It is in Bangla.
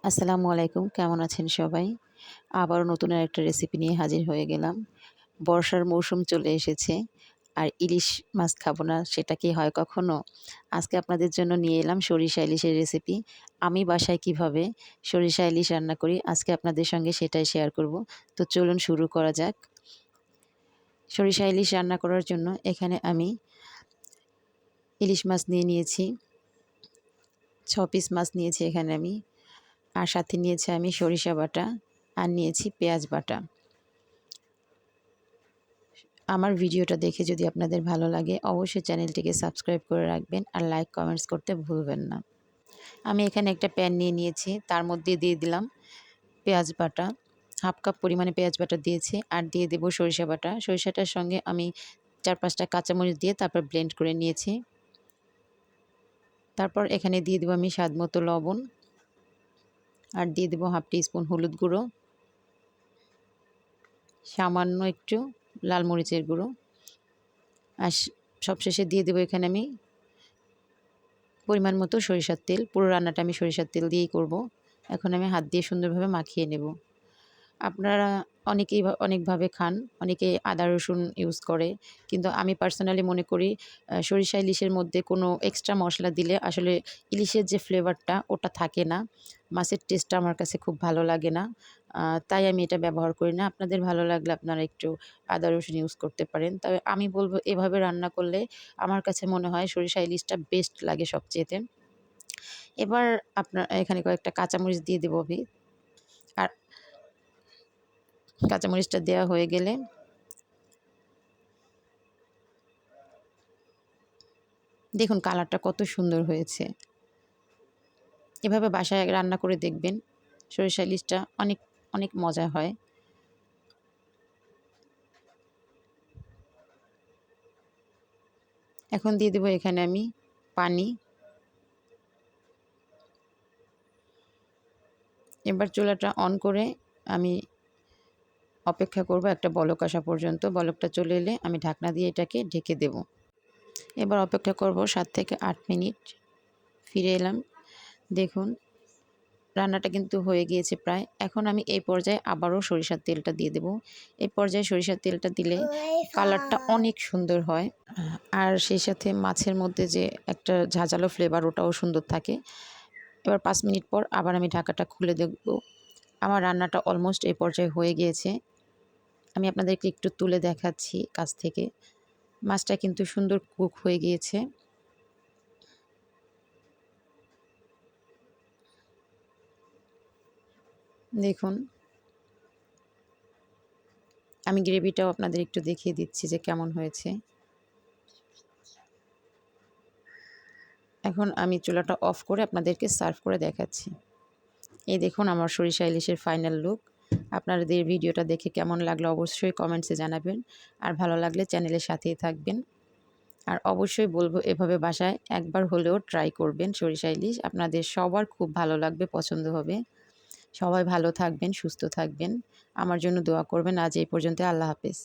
আসসালামু আলাইকুম, কেমন আছেন সবাই? আবারও নতুন আরেকটা রেসিপি নিয়ে হাজির হয়ে গেলাম। বর্ষার মৌসুম চলে এসেছে। আর ইলিশ মাছ খাবো না সেটা কি হয় কখনো? আজকে আপনাদের জন্য নিয়ে এলাম সরিষা ইলিশের রেসিপি। আমি বাসায় কিভাবে সরিষা ইলিশ রান্না করি আজকে আপনাদের সঙ্গে সেটাই শেয়ার করব। তো চলুন শুরু করা যাক। সরিষা ইলিশ রান্না করার জন্য এখানে আমি ইলিশ মাছ নিয়ে নিয়েছি। ৬ পিস মাছ নিয়েছি এখানে আমি। আর সাথে নিয়েছি আমি সরিষা বাটা আর নিয়েছি পেঁয়াজ বাটা। আমার ভিডিওটা দেখে যদি আপনাদের ভালো লাগে অবশ্যই চ্যানেলটিকে সাবস্ক্রাইব করে রাখবেন আর লাইক কমেন্টস করতে ভুলবেন না। আমি এখানে একটা প্যান নিয়ে নিয়েছি, তার মধ্যে দিয়ে দিলাম পেঁয়াজ বাটা, হাফ কাপ পরিমাণে পেঁয়াজ বাটা দিয়েছি আর দিয়ে দেব সরিষা বাটা। সরিষাটার সঙ্গে আমি ৪-৫টা কাঁচামরিচ দিয়ে তারপর ব্লেন্ড করে নিয়েছি। তারপর এখানে দিয়ে দেবো আমি স্বাদ মতো লবণ আর দিয়ে দেবো হাফ টিস্পুন হলুদ গুঁড়ো, সামান্য একটু লাল মরিচের গুঁড়ো আর সবশেষে দিয়ে দেবো এখানে আমি পরিমাণ মতো সরিষার তেল। পুরো রান্নাটা আমি সরিষার তেল দিয়েই করব। এখন আমি হাত দিয়ে সুন্দরভাবে মাখিয়ে নেব। আপনারা অনেকেই অনেকভাবে খান, অনেকে আদা রসুন ইউজ করে, কিন্তু আমি পার্সোনালি মনে করি সরিষা ইলিশের মধ্যে কোনো এক্সট্রা মশলা দিলে আসলে ইলিশের যে ফ্লেভারটা ওটা থাকে না, মাছের টেস্টটা আমার কাছে খুব ভালো লাগে না। তাই আমি এটা ব্যবহার করি না। আপনাদের ভালো লাগলে আপনারা একটু আদা রসুন ইউজ করতে পারেন। তবে আমি বলব এভাবে রান্না করলে আমার কাছে মনে হয় সরিষা ইলিশটা বেস্ট লাগে সবচেয়েতে। এবার আপনার এখানে কয়েকটা কাঁচামরিচ দিয়ে দেবো আমি। আর কাঁচামরিচটা দেওয়া হয়ে গেলে দেখুন কালারটা কত সুন্দর হয়েছে। এভাবে বাসায় রান্না করে দেখবেন, সরিষা ইলিশটা অনেক অনেক মজা হয়। এখন দিয়ে দেবো এখানে আমি পানি। এবার চুলাটা অন করে আমি অপেক্ষা করব একটা বলক আসা পর্যন্ত। বলকটা চলে এলে আমি ঢাকনা দিয়ে এটাকে ঢেকে দেব। এবার অপেক্ষা করব ৭ থেকে ৮ মিনিট। ফিরে এলাম। দেখুন রান্নাটা কিন্তু হয়ে গিয়েছে প্রায়। এখন আমি এই পর্যায়ে আবারও সরিষার তেলটা দিয়ে দেব। এই পর্যায়ে সরিষার তেলটা দিলে কালারটা অনেক সুন্দর হয়। আর সেই সাথে মাছের মধ্যে যে একটা ঝাঁঝালো ফ্লেভার ওটাও সুন্দর থাকে। এবার ৫ মিনিট পর আবার আমি ঢাকাটা খুলে দেখব। আমার রান্নাটা অলমোস্ট এই পর্যায়ে হয়ে গিয়েছে। আমি আপনাদেরকে একটু তুলে দেখাচ্ছি কাছ থেকে। মাছটা কিন্তু সুন্দর কুক হয়ে গিয়েছে। দেখুন আমি গ্রেভিটাও আপনাদের একটু দেখিয়ে দিচ্ছি যে কেমন হয়েছে। এখন আমি চুলাটা অফ করে আপনাদেরকে সার্ভ করে দেখাচ্ছি। এই দেখুন আমার সরিষা ইলিশের ফাইনাল লুক। আপনাদের ভিডিওটা দেখে কেমন লাগলো অবশ্যই কমেন্টসে জানাবেন। আর ভালো লাগলে চ্যানেলের সাথেই থাকবেন। আর অবশ্যই বলবো এভাবে বাসায় একবার হলেও ট্রাই করবেন সরিষা ইলিশ। আপনাদের সবার খুব ভালো লাগবে, পছন্দ হবে। সবাই ভালো থাকবেন, সুস্থ থাকবেন। আমার জন্য দোয়া করবেন। আজ এই পর্যন্ত। আল্লাহ হাফেজ।